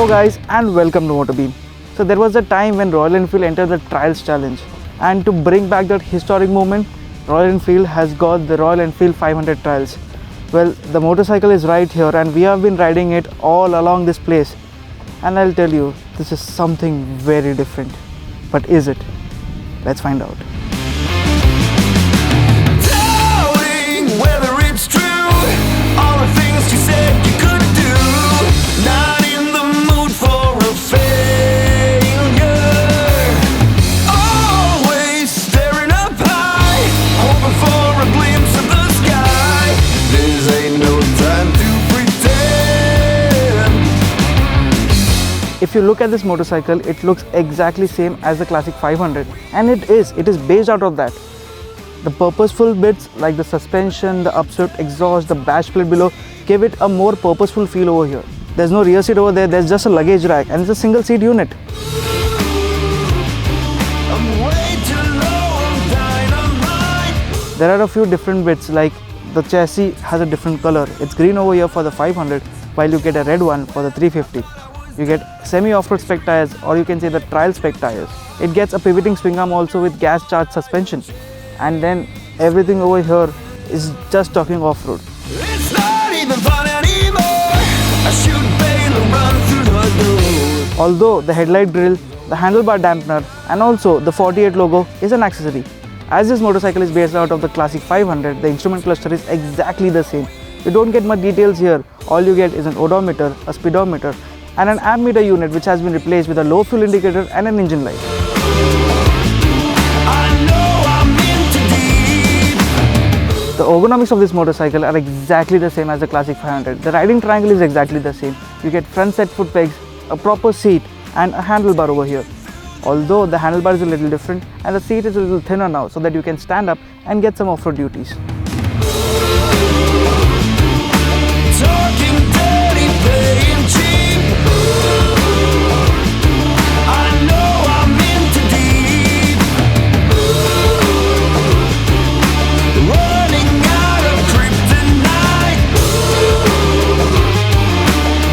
guys and welcome to MotorBeam. So there was a time when Royal Enfield entered the Trials Challenge, and to bring back that historic moment, Royal Enfield has got the Royal Enfield 500 Trials. Well, the motorcycle is right here and we have been riding it all along this place, and I'll tell you, this is something very different. But is it? Let's find out. Doubting whether it's true, all the things you said you couldn't do. Not in the mood for a failure. Always staring up high, hoping for a glimpse of the sky. This ain't no time to pretend. If you look at this motorcycle, it looks exactly same as the classic 500, and it is based out of that. The purposeful bits like the suspension, the upswept exhaust, the badge plate below give it a more purposeful feel over here. There's no rear seat over there, there's just a luggage rack and it's a single seat unit. There are a few different bits, like the chassis has a different color. It's green over here for the 500, while you get a red one for the 350. You get semi-off-road spec tires, or you can say the trial spec tires. It gets a pivoting swing arm also with gas charged suspension. And then everything over here is just talking off-road. It's not even fun anymore. I shoot bail and run through the door. Although the headlight grille, the handlebar dampener and also the 48 logo is an accessory. As this motorcycle is based out of the classic 500, the instrument cluster is exactly the same. You don't get much details here. All you get is an odometer, a speedometer and an ammeter unit, which has been replaced with a low fuel indicator and an engine light. The ergonomics of this motorcycle are exactly the same as the classic 500. The riding triangle is exactly the same. You get front set foot pegs, a proper seat and a handlebar over here. Although the handlebar is a little different and the seat is a little thinner now, so that you can stand up and get some off-road duties. Talking dirty, playing cheap. I know I'm in too deep. Running out of kryptonite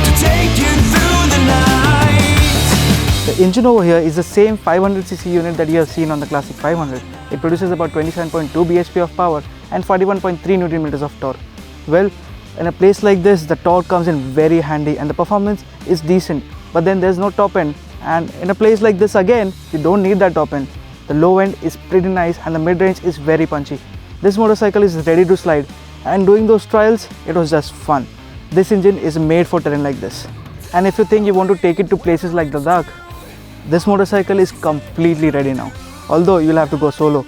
to take you through the night. The engine over here is the same 500cc unit that you have seen on the classic 500. It produces about 27.2 bhp of power and 41.3 Nm of torque. Well, in a place like this, the torque comes in very handy and the performance is decent, but then there's no top end, and in a place like this again, you don't need that top end. The low end is pretty nice and the mid-range is very punchy. This motorcycle is ready to slide, and doing those trials, it was just fun. This engine is made for terrain like this. And if you think you want to take it to places like the Ladakh, this motorcycle is completely ready now, although you'll have to go solo.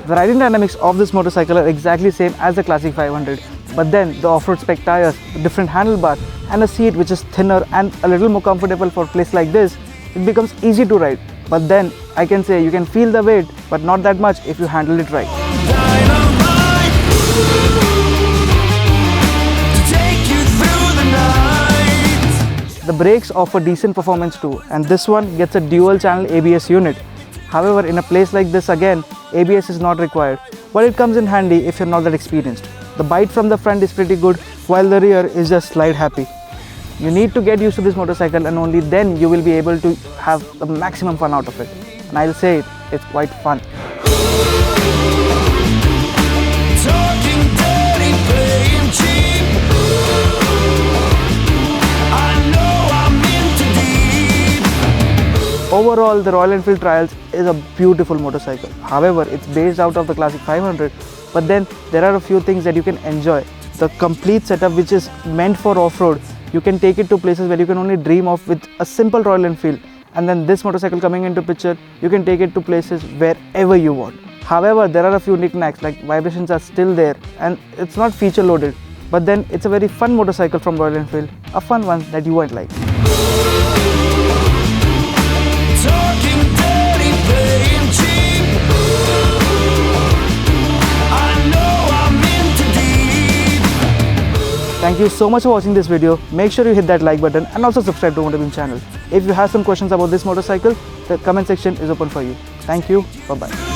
The riding dynamics of this motorcycle are exactly same as the classic 500, but then the off-road spec tires, the different handlebar and a seat which is thinner and a little more comfortable for a place like this, it becomes easy to ride. But then I can say you can feel the weight, but not that much if you handle it right. The brakes offer decent performance too, and this one gets a dual channel ABS unit. However, in a place like this again, ABS is not required, but it comes in handy if you're not that experienced. The bite from the front is pretty good, while the rear is just slide happy. You need to get used to this motorcycle, and only then you will be able to have the maximum fun out of it. And I'll say it, it's quite fun. Talking dirty, playing cheap. I know I'm in too deep. Overall, the Royal Enfield Trials is a beautiful motorcycle. However, it's based out of the classic 500, but then there are a few things that you can enjoy. The complete setup, which is meant for off-road, you can take it to places where you can only dream of with a simple Royal Enfield. And then this motorcycle coming into picture, you can take it to places wherever you want. However, there are a few knickknacks, like vibrations are still there and it's not feature loaded. But then it's a very fun motorcycle from Royal Enfield, a fun one that you won't like. Talking dirty, playing cheap. I know I'm in too deep. Thank you so much for watching this video. Make sure you hit that like button and also subscribe to MotorBeam channel. If you have some questions about this motorcycle, the comment section is open for you. Thank you. Bye bye.